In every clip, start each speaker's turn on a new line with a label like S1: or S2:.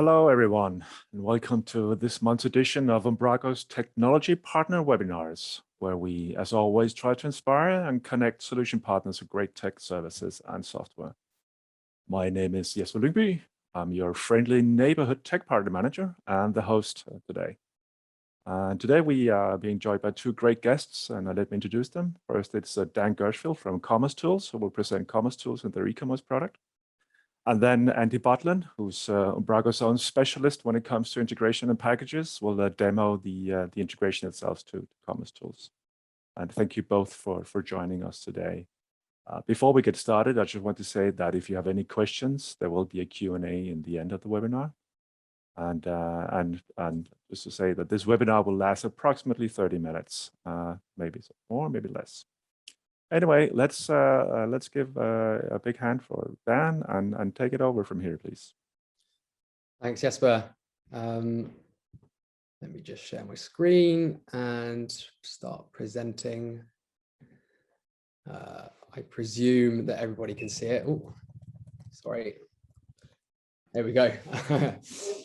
S1: hello everyone, and welcome to this month's edition of Umbraco's Technology Partner Webinars, where we, as always, try to inspire and connect solution partners with great tech services and software. My name is Jesper Lyngby. I'm your friendly neighborhood tech partner manager and the host today. And today we are being joined by two great guests, and let me introduce them. First, it's Dan Gershfield from Commercetools, who will present Commercetools and their e-commerce product. And then Andy Butlin, who's Umbraco's own specialist when it comes to integration and packages, will demo the integration itself to Commercetools. And thank you both for joining us today. Before we get started, I just want to say that if you have any questions, there will be a Q&A in the end of the webinar. And just to say that this webinar will last approximately 30 minutes, maybe more, maybe less. Anyway, let's give a big hand for Dan and take it over from here, please.
S2: Thanks, Jesper. Let me just share my screen and start presenting. I presume that everybody can see it. Oh, sorry. There we go.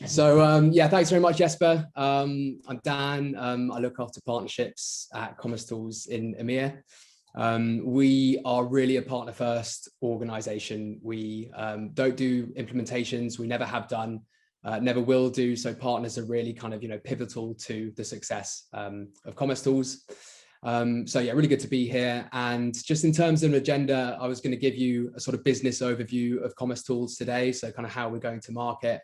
S2: So yeah, thanks very much, Jesper. I'm Dan. I look after partnerships at Commercetools in EMEA. We are really a partner first organization. We don't do implementations. We never have done, never will do. So partners are really kind of, pivotal to the success of Commercetools. So yeah, really good to be here. And just in terms of an agenda, I was going to give you a sort of business overview of Commercetools today. So kind of how we're going to market.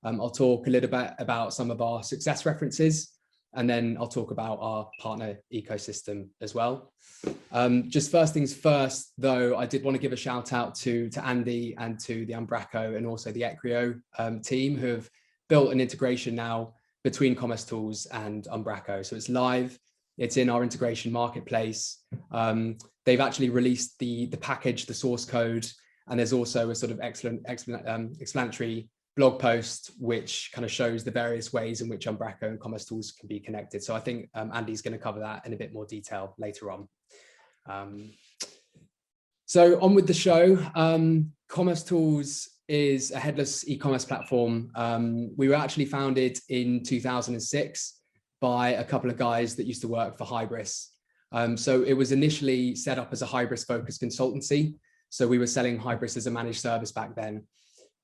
S2: I'll talk a little bit about some of our success references. And then I'll talk about our partner ecosystem as well. Just first things first, though, I did want to give a shout out to Andy and to the Umbraco and also the Ecrio team who have built an integration now between Commercetools and Umbraco. So it's live, it's in our integration marketplace. They've actually released the package, the source code, and there's also a sort of explanatory blog post which kind of shows the various ways in which Umbraco and Commercetools can be connected. So I think Andy's going to cover that in a bit more detail later on. So on with the show. Commercetools is a headless e-commerce platform. We were actually founded in 2006 by a couple of guys that used to work for Hybris. So it was initially set up as a Hybris focused consultancy. So we were selling Hybris as a managed service back then.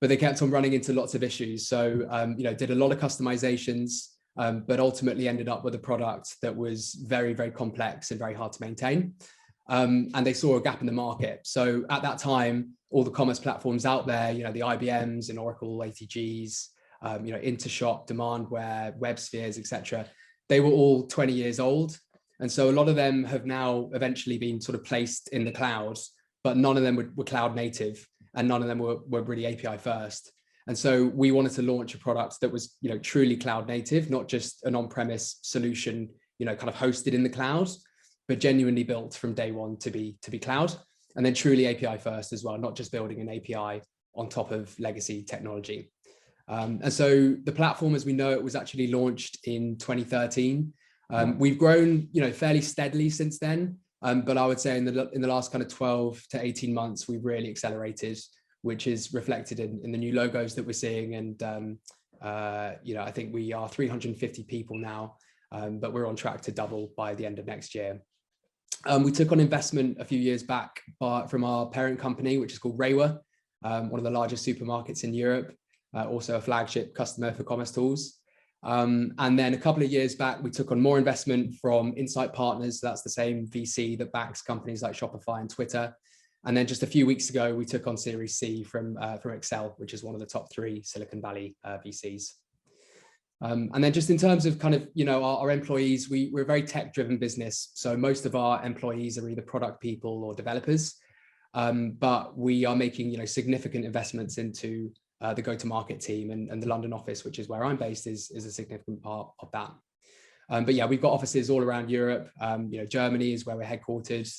S2: But they kept on running into lots of issues. So, did a lot of customizations, but ultimately ended up with a product that was very, very complex and very hard to maintain. And they saw a gap in the market. So at that time, all the commerce platforms out there, the IBMs and Oracle, ATGs, Intershop, Demandware, WebSpheres, etc., they were all 20 years old. And so a lot of them have now eventually been sort of placed in the cloud, but none of them were cloud native. And none of them were really API first. And so we wanted to launch a product that was, truly cloud native, not just an on-premise solution, kind of hosted in the cloud, but genuinely built from day one to be cloud, and then truly API first as well, not just building an API on top of legacy technology. And so the platform, as we know, it was actually launched in 2013. We've grown, fairly steadily since then. But I would say in the last kind of 12 to 18 months, we've really accelerated, which is reflected in the new logos that we're seeing. And, I think we are 350 people now, but we're on track to double by the end of next year. We took on investment a few years back from our parent company, which is called Reiwa, one of the largest supermarkets in Europe, also a flagship customer for Commercetools. And then a couple of years back, we took on more investment from Insight Partners. So that's the same VC that backs companies like Shopify and Twitter. And then just a few weeks ago, we took on Series C from Excel, which is one of the top 3 Silicon Valley VCs. And then just in terms of kind of, our employees, we're a very tech-driven business. So most of our employees are either product people or developers. But we are making, significant investments into the go-to-market team, and the London office, which is where I'm based, is a significant part of that. But yeah, we've got offices all around Europe. Germany is where we're headquartered,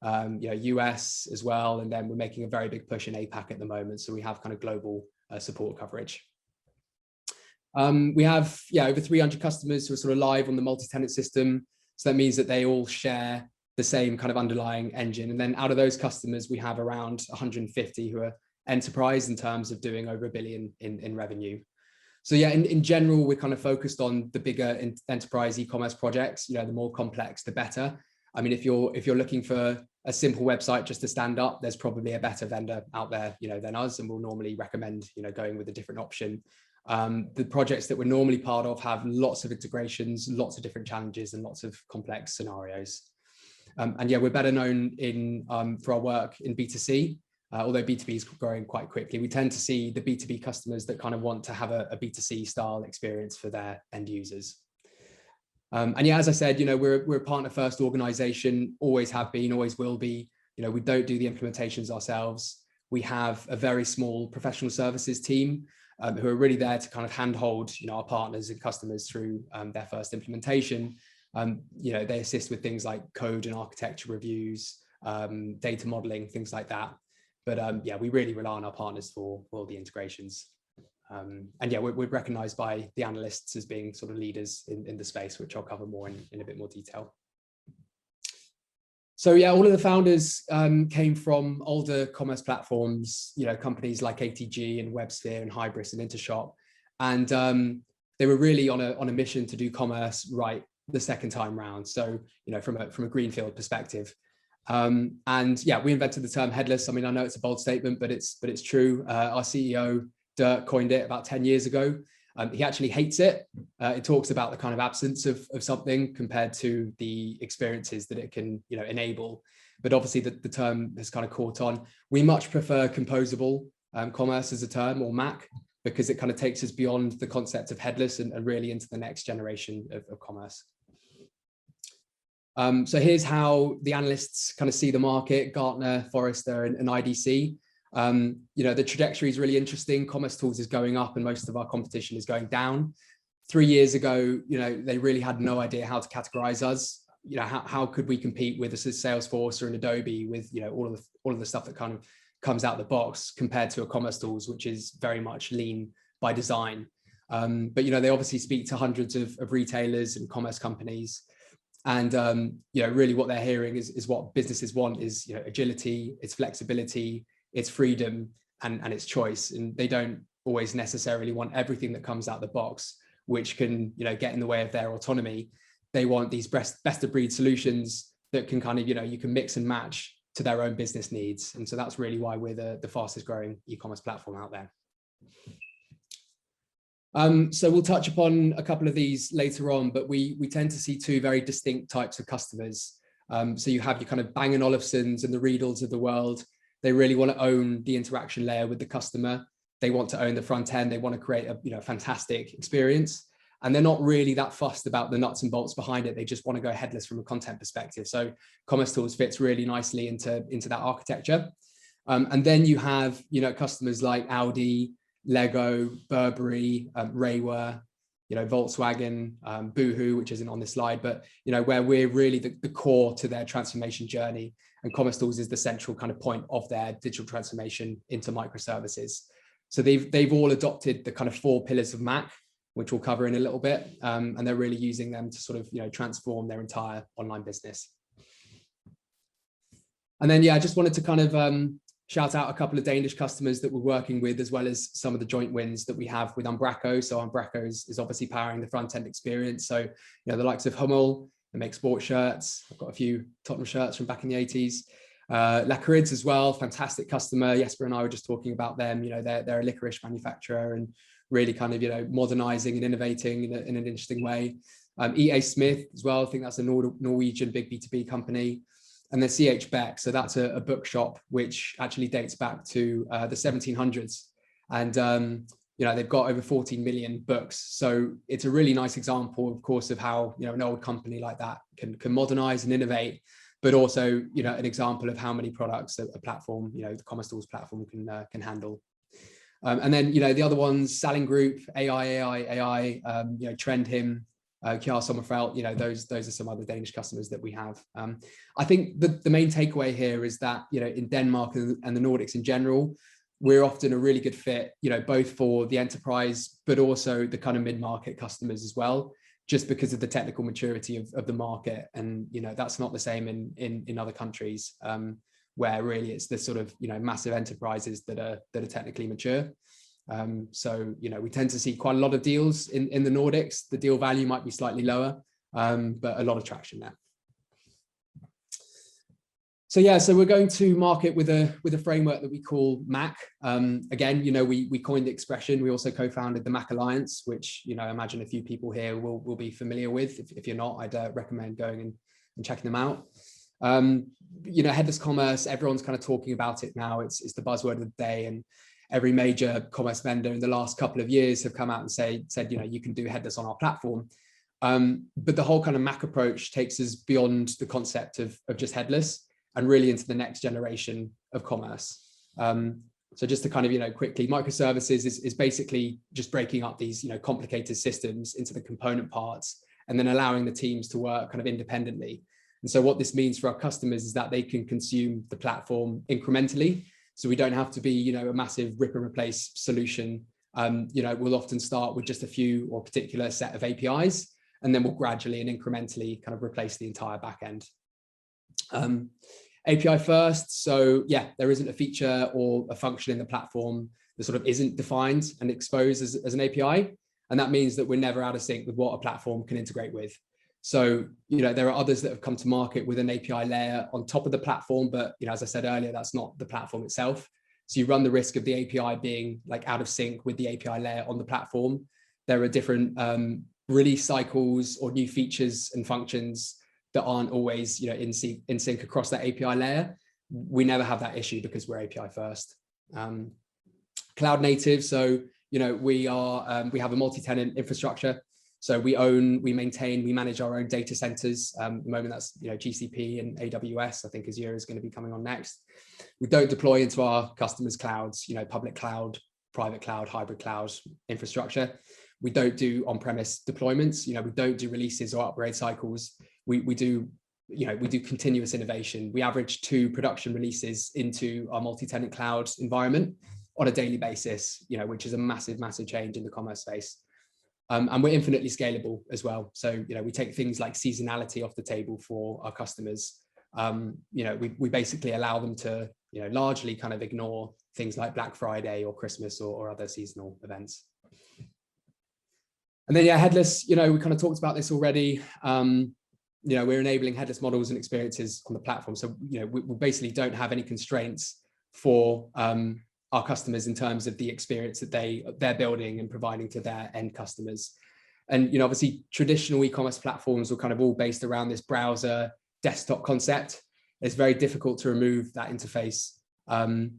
S2: US as well. And then we're making a very big push in APAC at the moment. So we have kind of global support coverage. We have, over 300 customers who are sort of live on the multi-tenant system. So that means that they all share the same kind of underlying engine. And then out of those customers, we have around 150 who are enterprise in terms of doing over $1 billion in revenue. So yeah, in general, we're kind of focused on the bigger enterprise e-commerce projects. The more complex, the better. I mean, if you're looking for a simple website just to stand up, there's probably a better vendor out there, than us, and we'll normally recommend, going with a different option. The projects that we're normally part of have lots of integrations, lots of different challenges, and lots of complex scenarios. And yeah, we're better known for our work in B2C. Although B2B is growing quite quickly, we tend to see the B2B customers that kind of want to have a B2C style experience for their end users. And yeah, as I said, we're a partner first organization, always have been, always will be. We don't do the implementations ourselves. We have a very small professional services team who are really there to kind of handhold, our partners and customers through their first implementation. They assist with things like code and architecture reviews, data modeling, things like that. But yeah, we really rely on our partners for all the integrations. And yeah, we're recognized by the analysts as being sort of leaders in the space, which I'll cover more in a bit more detail. So yeah, all of the founders came from older commerce platforms, companies like ATG and WebSphere and Hybris and Intershop. And they were really on a mission to do commerce right the second time round. So, from a greenfield perspective. And yeah, we invented the term headless. I mean, I know it's a bold statement, but it's true. Our CEO, Dirk, coined it about 10 years ago. He actually hates it. It talks about the kind of absence of something compared to the experiences that it can, enable. But obviously the term has kind of caught on. We much prefer composable commerce as a term, or MAC, because it kind of takes us beyond the concept of headless and really into the next generation of commerce. So here's how the analysts kind of see the market: Gartner, Forrester, and IDC. The trajectory is really interesting. Commercetools is going up and most of our competition is going down. 3 years ago, they really had no idea how to categorize us. How could we compete with a Salesforce or an Adobe with, all of the stuff that kind of comes out the box compared to a Commercetools, which is very much lean by design. But, they obviously speak to hundreds of retailers and commerce companies. And, really what they're hearing is what businesses want is, agility, it's flexibility, it's freedom, and it's choice. And they don't always necessarily want everything that comes out the box, which can, get in the way of their autonomy. They want these best of breed solutions that can kind of, you can mix and match to their own business needs. And so that's really why we're the fastest growing e-commerce platform out there. So we'll touch upon a couple of these later on, but we tend to see two very distinct types of customers. So you have your kind of Bang & Olufsens and the Riedels of the world. They really want to own the interaction layer with the customer. They want to own the front end. They want to create a fantastic experience. And they're not really that fussed about the nuts and bolts behind it. They just want to go headless from a content perspective. So Commercetools fits really nicely into that architecture. And then you have, customers like Audi, Lego, Burberry, Reiwa, Volkswagen, Boohoo, which isn't on this slide, but, where we're really the core to their transformation journey. And Commercetools is the central kind of point of their digital transformation into microservices. So they've all adopted the kind of 4 pillars of MAC, which we'll cover in a little bit. And they're really using them to sort of, transform their entire online business. And then, yeah, I just wanted to kind of shout out a couple of Danish customers that we're working with, as well as some of the joint wins that we have with Umbraco. So Umbraco is obviously powering the front end experience. So, the likes of Hummel, they make sports shirts. I've got a few Tottenham shirts from back in the 80s. Licorice as well, fantastic customer. Jesper and I were just talking about them. They're a licorice manufacturer and really kind of, modernizing and innovating in an interesting way. EA Smith as well. I think that's a Norwegian big B2B company. And then CH Beck. So that's a bookshop, which actually dates back to the 1700s. And, they've got over 14 million books. So it's a really nice example, of course, of how, an old company like that can modernize and innovate, but also, an example of how many products a platform, the Commercetools platform can handle. And then, the other ones, Salling Group, AI, Trend Him, Kjær Sommerfeld, those are some other Danish customers that we have. I think the main takeaway here is that, in Denmark and the Nordics in general, we're often a really good fit, both for the enterprise, but also the kind of mid-market customers as well, just because of the technical maturity of the market. And, that's not the same in other countries, where really it's the sort of, massive enterprises that are technically mature. So, we tend to see quite a lot of deals in the Nordics. The deal value might be slightly lower, but a lot of traction there. So yeah, so we're going to market with a framework that we call MAC. Again, we coined the expression. We also co-founded the MAC Alliance, which I imagine a few people here will be familiar with. If you're not, I'd recommend going and checking them out. Headless commerce, everyone's kind of talking about it now. It's the buzzword of the day, and every major commerce vendor in the last couple of years have come out and said, you can do headless on our platform. But the whole kind of MAC approach takes us beyond the concept of just headless and really into the next generation of commerce. So just to kind of, quickly, microservices is basically just breaking up these, complicated systems into the component parts and then allowing the teams to work kind of independently. And so what this means for our customers is that they can consume the platform incrementally. So we don't have to be, a massive rip and replace solution. We'll often start with just a few or particular set of APIs, and then we'll gradually and incrementally kind of replace the entire backend. API first. So yeah, there isn't a feature or a function in the platform that sort of isn't defined and exposed as an API. And that means that we're never out of sync with what a platform can integrate with. So, there are others that have come to market with an API layer on top of the platform, but, as I said earlier, that's not the platform itself. So you run the risk of the API being like out of sync with the API layer on the platform. There are different release cycles or new features and functions that aren't always, in sync across that API layer. We never have that issue because we're API first. Cloud native. So, we have a multi-tenant infrastructure. So we maintain, we manage our own data centers. At the moment, that's GCP and AWS, I think Azure is going to be coming on next. We don't deploy into our customers' clouds, public cloud, private cloud, hybrid cloud infrastructure. We don't do on-premise deployments. We don't do releases or upgrade cycles. We do continuous innovation. We average 2 production releases into our multi-tenant cloud environment on a daily basis, which is a massive, massive change in the commerce space. And we're infinitely scalable as well. So, we take things like seasonality off the table for our customers. We basically allow them to, largely kind of ignore things like Black Friday or Christmas or other seasonal events. And then, yeah, headless, we kind of talked about this already. We're enabling headless models and experiences on the platform. So, we basically don't have any constraints for our customers in terms of the experience that they're building and providing to their end customers. And, obviously traditional e-commerce platforms are kind of all based around this browser desktop concept. It's very difficult to remove that interface, and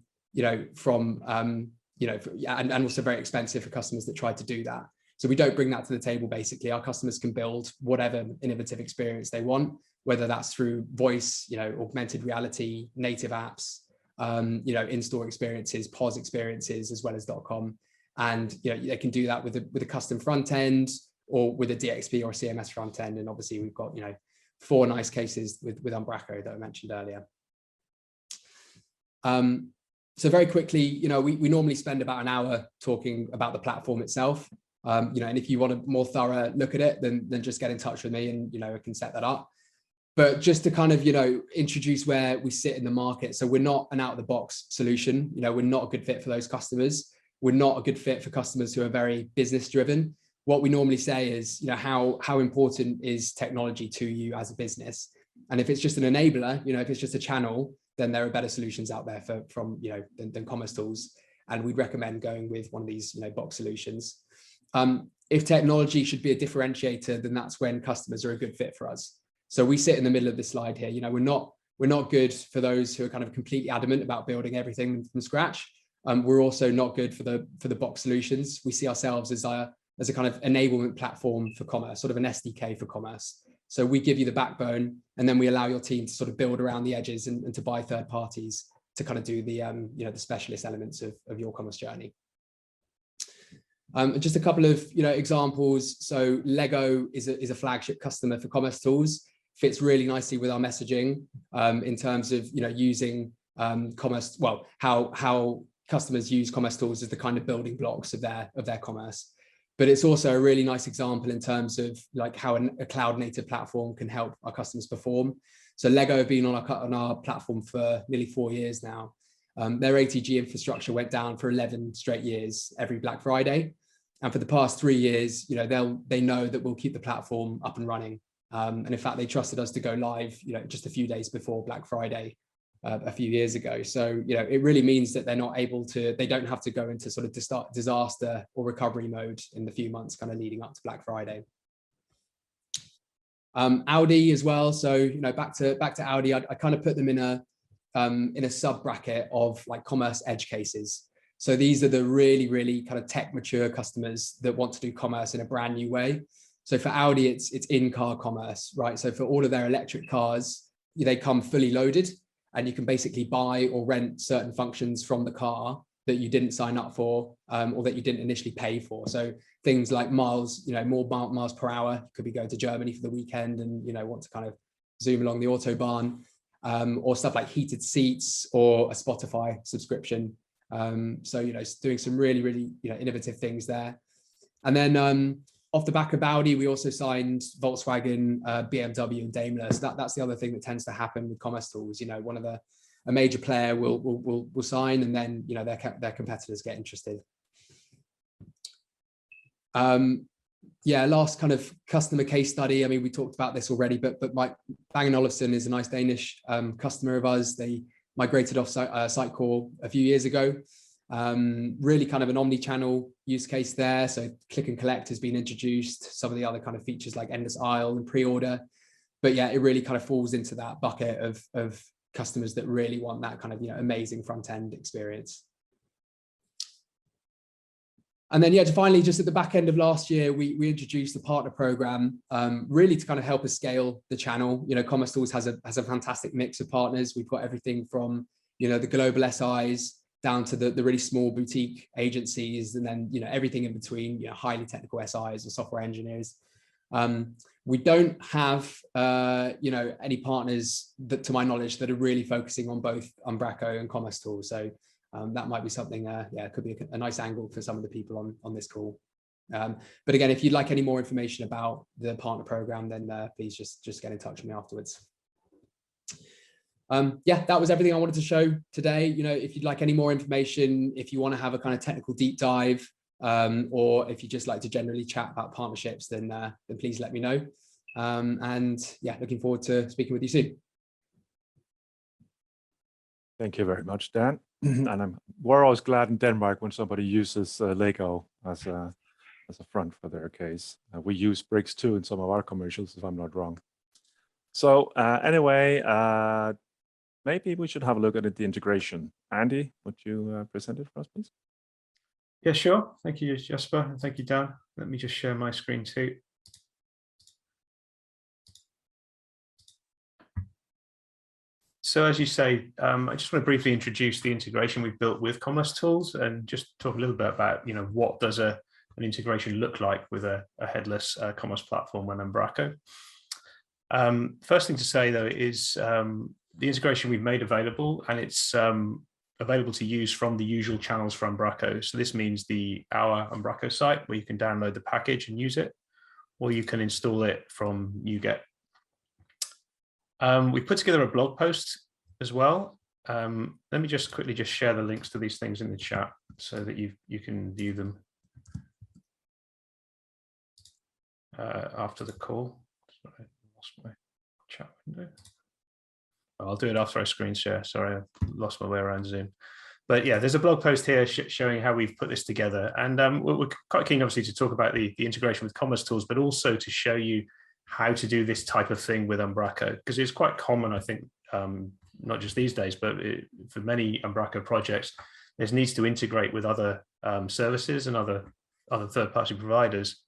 S2: also very expensive for customers that try to do that. So we don't bring that to the table. Basically, our customers can build whatever innovative experience they want, whether that's through voice, augmented reality, native apps, in-store experiences, POS experiences, as well as .com. And they can do that with a custom front end or with a DXP or CMS front end. And obviously we've got 4 nice cases with Umbraco that I mentioned earlier. So very quickly, we normally spend about an hour talking about the platform itself. And if you want a more thorough look at it, then just get in touch with me and I can set that up. But just to kind of, introduce where we sit in the market. So we're not an out-of-the-box solution. We're not a good fit for those customers. We're not a good fit for customers who are very business-driven. What we normally say is, how important is technology to you as a business? And if it's just an enabler, if it's just a channel, then there are better solutions out there than Commercetools. And we'd recommend going with one of these, box solutions. If technology should be a differentiator, then that's when customers are a good fit for us. So we sit in the middle of this slide here. We're not good for those who are kind of completely adamant about building everything from scratch. We're also not good for the box solutions. We see ourselves as a kind of enablement platform for commerce, sort of an SDK for commerce. So we give you the backbone, and then we allow your team to sort of build around the edges and to buy third parties to kind of do the the specialist elements of your commerce journey. Just a couple of examples. So Lego is a flagship customer for Commercetools. Fits really nicely with our messaging in terms of using commerce. Well, how customers use Commercetools as the kind of building blocks of their commerce. But it's also a really nice example in terms of like how a cloud native platform can help our customers perform. So Lego have been on our platform for nearly 4 years now. Their ATG infrastructure went down for 11 straight years every Black Friday. And for the past 3 years, they know that we'll keep the platform up and running. And in fact, they trusted us to go live, just a few days before Black Friday a few years ago. So, it really means that they don't have to go into sort of disaster or recovery mode in the few months kind of leading up to Black Friday. Audi as well. So, back to Audi, I kind of put them in a sub bracket of like commerce edge cases. So these are the really, really kind of tech mature customers that want to do commerce in a brand new way. So for Audi, it's in-car commerce, right? So for all of their electric cars, they come fully loaded, and you can basically buy or rent certain functions from the car that you didn't sign up for, or that you didn't initially pay for. So things like miles, more miles per hour. You could be going to Germany for the weekend and want to kind of zoom along the Autobahn, or stuff like heated seats or a Spotify subscription. So doing some really, really innovative things there. And then off the back of Audi, we also signed Volkswagen, BMW, and Daimler. So that's the other thing that tends to happen with Commercetools. A major player will sign, and then their competitors get interested. Last kind of customer case study. I mean, we talked about this already, but Bang & Olufsen is a nice Danish customer of ours. They migrated off Sitecore a few years ago. Really kind of an omni-channel use case there. So click and collect has been introduced, some of the other kind of features like endless aisle and pre-order. But yeah, it really kind of falls into that bucket of customers that really want that kind of amazing front-end experience. And then finally, just at the back end of last year, we introduced the partner program, really to kind of help us scale the channel. Commercetools has a fantastic mix of partners. We've got everything from the global SIs down to the really small boutique agencies, and then everything in between, highly technical SIs or software engineers. We don't have any partners that, to my knowledge, that are really focusing on both Umbraco and Commercetools. So that might be something, it could be a nice angle for some of the people on this call. But again, if you'd like any more information about the partner program, then please just get in touch with me afterwards. That was everything I wanted to show today. If you'd like any more information, if you want to have a kind of technical deep dive, or if you just like to generally chat about partnerships, then please let me know. Looking forward to speaking with you soon.
S1: Thank you very much, Dan. And we're always glad in Denmark when somebody uses Lego as a front for their case. We use bricks too in some of our commercials, if I'm not wrong. So anyway, maybe we should have a look at the integration. Andy, would you present it for us, please?
S3: Yeah, sure. Thank you, Jesper, and thank you, Dan. Let me just share my screen too. So as you say, I just want to briefly introduce the integration we've built with Commercetools and just talk a little bit about, what does an integration look like with a headless commerce platform and Umbraco. First thing to say, though, is the integration we've made available, and it's available to use from the usual channels for Umbraco. So this means our Umbraco site, where you can download the package and use it, or you can install it from NuGet. We put together a blog post as well. Let me just quickly share the links to these things in the chat so that you can view them after the call. Sorry, I lost my chat window. I'll do it after I screen share. Sorry, I lost my way around Zoom. But yeah, there's a blog post here showing how we've put this together. And we're quite keen, obviously, to talk about the integration with Commercetools, but also to show you how to do this type of thing with Umbraco, because it's quite common, I think, not just these days, but for many Umbraco projects, there's needs to integrate with other services and other third-party providers.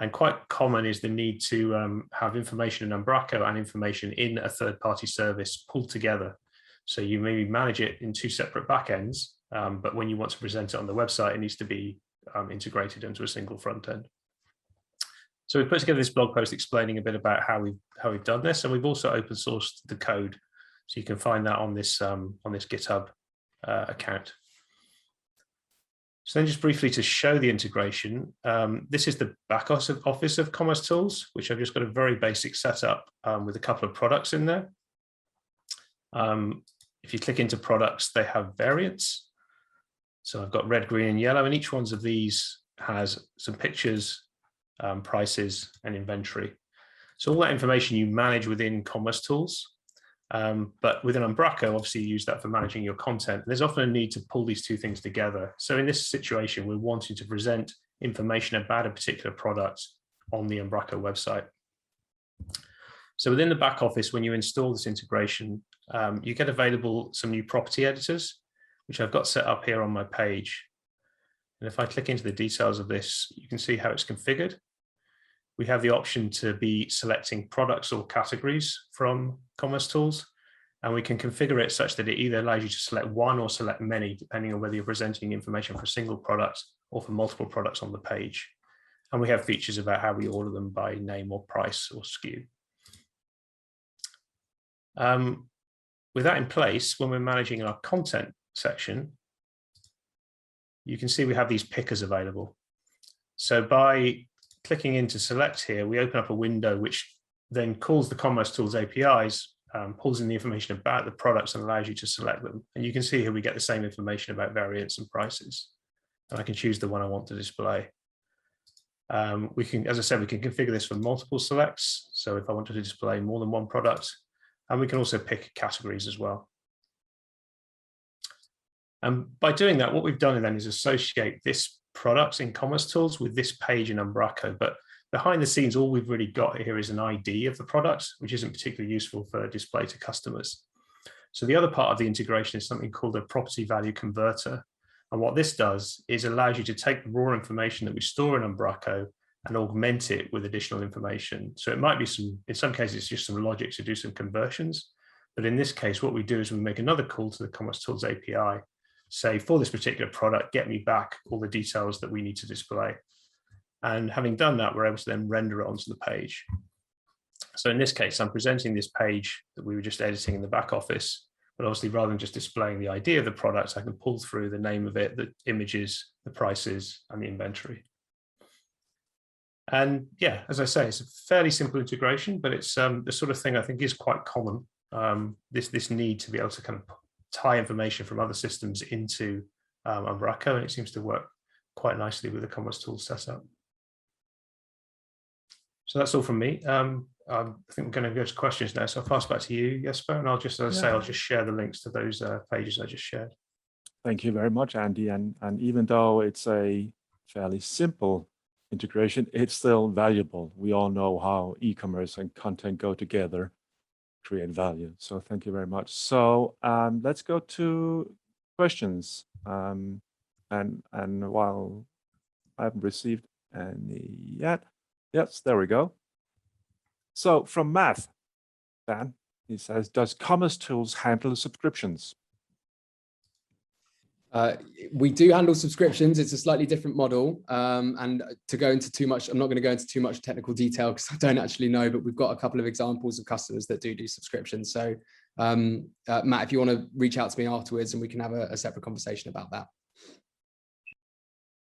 S3: And quite common is the need to have information in Umbraco and information in a third-party service pulled together. So you maybe manage it in two separate backends, but when you want to present it on the website, it needs to be integrated into a single front end. So we've put together this blog post explaining a bit about how we've done this, and we've also open sourced the code, so you can find that on this GitHub account. So then, just briefly to show the integration, this is the back office of Commercetools, which I've just got a very basic setup with a couple of products in there. If If you click into products, they have variants. So I've got red, green, and yellow, and each one of these has some pictures, prices, and inventory. So all that information you manage within Commercetools, but within Umbraco, obviously you use that for managing your content. There's often a need to pull these two things together. So in this situation, we're wanting to present information about a particular product on the Umbraco website. So within the back office, when you install this integration, you get available some new property editors, which I've got set up here on my page. And if I click into the details of this, you can see how it's configured. We have the option to be selecting products or categories from Commercetools, and we can configure it such that it either allows you to select one or select many, depending on whether you're presenting information for a single product or for multiple products on the page. And we have features about how we order them by name or price or SKU. With that in place, when we're managing our content section, you can see we have these pickers available. So by clicking into select here, we open up a window which then calls the Commercetools APIs, pulls in the information about the products and allows you to select them. And you can see here we get the same information about variants and prices. And I can choose the one I want to display. We can, as I said, we can configure this for multiple selects. So if I wanted to display more than one product, and we can also pick categories as well. And by doing that, what we've done then is associate this product in Commercetools with this page in Umbraco. But behind the scenes, all we've really got here is an ID of the product, which isn't particularly useful for display to customers. So the other part of the integration is something called a property value converter. And what this does is allows you to take the raw information that we store in Umbraco and augment it with additional information. So it might be in some cases, it's just some logic to do some conversions. But in this case, what we do is we make another call to the Commercetools API, say for this particular product, get me back all the details that we need to display. And having done that, we're able to then render it onto the page. So in this case, I'm presenting this page that we were just editing in the back office, but obviously rather than just displaying the ID of the product, I can pull through the name of it, the images, the prices, and the inventory. And yeah, as I say, it's a fairly simple integration, but it's the sort of thing I think is quite common. This need to be able to kind of tie information from other systems into Umbraco, and it seems to work quite nicely with the Commercetools setup. So that's all from me. I think we're going to go to questions now. So I'll pass back to you, Jesper, and I'll just, as I say, I'll just share the links to those pages I just shared.
S1: Thank you very much, Andy. And even though it's a fairly simple integration, it's still valuable. We all know how e-commerce and content go together, create value. So thank you very much. So let's go to questions. And while I haven't received any yet, yes, there we go. So from Matt, Dan, he says, does Commercetools handle subscriptions?
S2: We do handle subscriptions. It's a slightly different model. And to go into too much, I'm not going to go into too much technical detail because I don't actually know, but we've got a couple of examples of customers that do subscriptions. So Matt, if you want to reach out to me afterwards and we can have a separate conversation about that.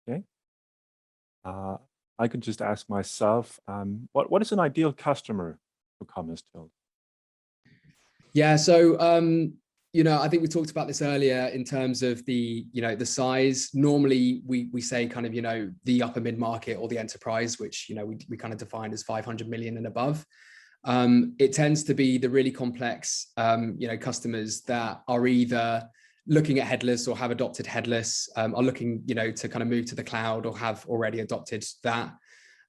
S1: Okay. I could just ask myself, what is an ideal customer for Commercetools?
S2: Yeah, so I think we talked about this earlier in terms of the size. Normally we say kind of, the upper mid-market or the enterprise, which, we kind of define as 500 million and above. It tends to be the really complex, customers that are either looking at Headless or have adopted Headless, are looking, to kind of move to the cloud or have already adopted that,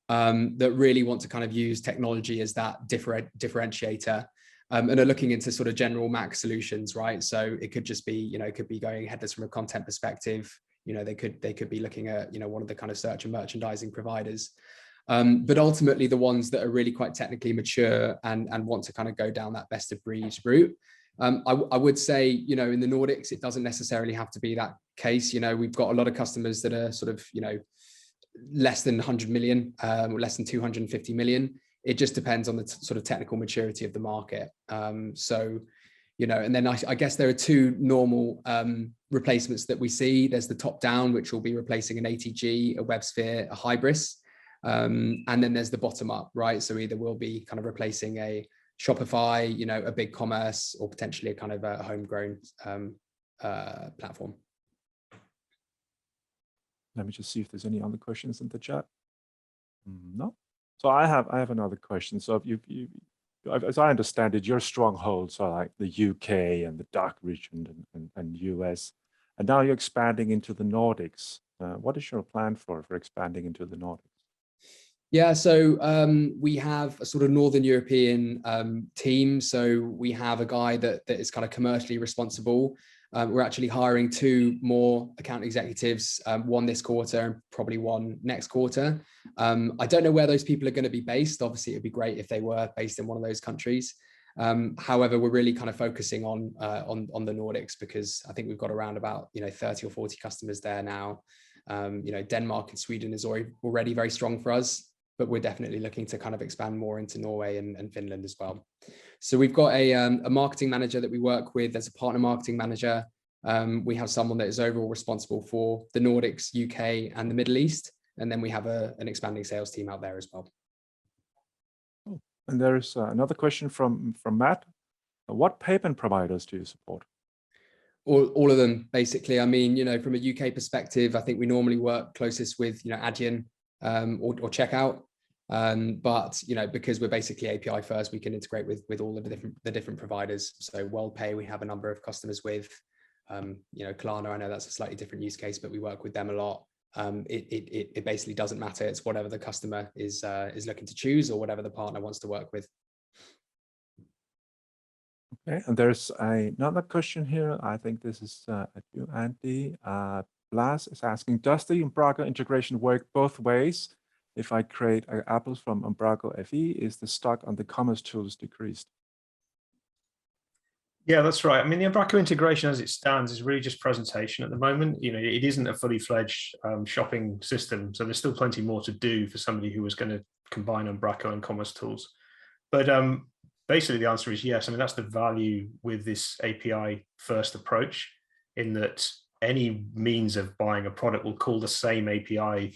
S2: that really want to kind of use technology as that differentiator. And are looking into sort of general Mac solutions, right? So it could just be, it could be going headless from a content perspective. They could be looking at, one of the kind of search and merchandising providers. But ultimately the ones that are really quite technically mature and want to kind of go down that best of breed route. I would say, in the Nordics, it doesn't necessarily have to be that case. We've got a lot of customers that are sort of, less than 100 million, or less than 250 million. It just depends on the sort of technical maturity of the market. And then I guess there are two normal replacements that we see. There's the top down, which will be replacing an ATG, a WebSphere, a Hybris. And then there's the bottom up, right? So either we'll be kind of replacing a Shopify, you know, a big commerce, or potentially a kind of a homegrown platform.
S1: Let me just see if there's any other questions in the chat. No. So I have another question. So if you as I understand it, your strongholds are like the UK and the DACH region and US, and now you're expanding into the Nordics. What is your plan for expanding into the Nordics?
S2: Yeah, so we have a sort of Northern European team. So we have a guy that is kind of commercially responsible. We're actually hiring 2 more account executives, one this quarter and probably one next quarter. I don't know where those people are going to be based. Obviously, it'd be great if they were based in one of those countries. However, we're really kind of focusing on the Nordics, because I think we've got around about 30 or 40 customers there now. Denmark and Sweden is already very strong for us, but we're definitely looking to kind of expand more into Norway and Finland as well. So we've got a marketing manager that we work with as a partner marketing manager. We have someone that is overall responsible for the Nordics, UK, and the Middle East. And then we have an expanding sales team out there as well.
S1: And there's another question from Matt. What payment providers do you support?
S2: All of them, basically. I mean, from a UK perspective, I think we normally work closest with, Adyen or Checkout. But because we're basically API first, we can integrate with all of the different providers. So WorldPay, we have a number of customers with. Klarna, I know that's a slightly different use case, but we work with them a lot. It basically doesn't matter. It's whatever the customer is looking to choose, or whatever the partner wants to work with.
S1: Okay, and there's another question here. I think this is at you, Andy. Blas is asking, does the Umbraco integration work both ways? If I create apples from Umbraco FE, is the stock on the Commercetools decreased?
S3: Yeah, that's right. I mean, the Umbraco integration as it stands is really just presentation at the moment. It isn't a fully fledged shopping system. So there's still plenty more to do for somebody who was going to combine Umbraco and Commercetools. But basically the answer is yes. I mean, that's the value with this API first approach, in that any means of buying a product will call the same API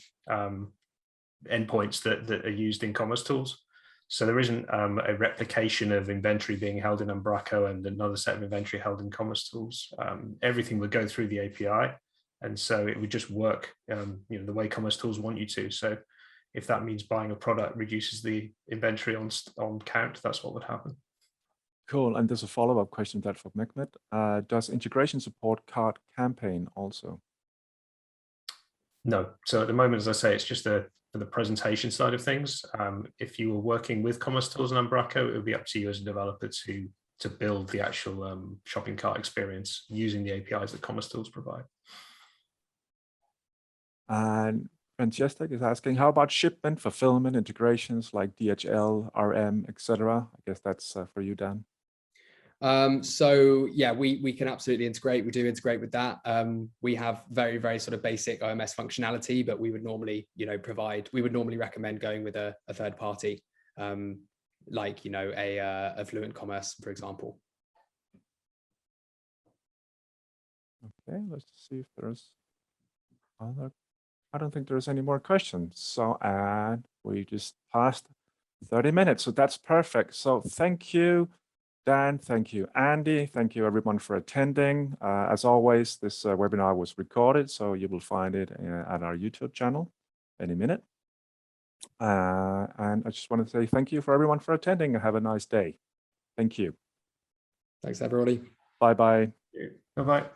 S3: endpoints that are used in Commercetools. So there isn't a replication of inventory being held in Umbraco and another set of inventory held in Commercetools. Everything would go through the API, and so it would just work the way Commercetools want you to. So if that means buying a product reduces the inventory on count, that's what would happen.
S1: Cool. And there's a follow-up question that from Mehmet. Does integration support cart campaign also?
S3: No. So at the moment, as I say, it's just for the presentation side of things. If you were working with Commercetools and Umbraco, it would be up to you as a developer to build the actual shopping cart experience using the APIs that Commercetools provide. And
S1: Francesca is asking, how about shipment, fulfillment, integrations like DHL, RM, etc.? I guess that's for you, Dan.
S2: So yeah, we can absolutely integrate. We do integrate with that. We have very, very sort of basic OMS functionality, but we would normally, we would normally recommend going with a third party, like, a Fluent Commerce, for example.
S1: Okay, let's see if there's other. I don't think there's any more questions. So, and we just passed 30 minutes, so that's perfect. So thank you, Dan. Thank you, Andy. Thank you, everyone, for attending. As always, this webinar was recorded, so you will find it at our YouTube channel any minute. And I just want to say thank you for everyone for attending, and have a nice day. Thank you.
S2: Thanks, everybody.
S1: Bye-bye.
S3: Bye-bye.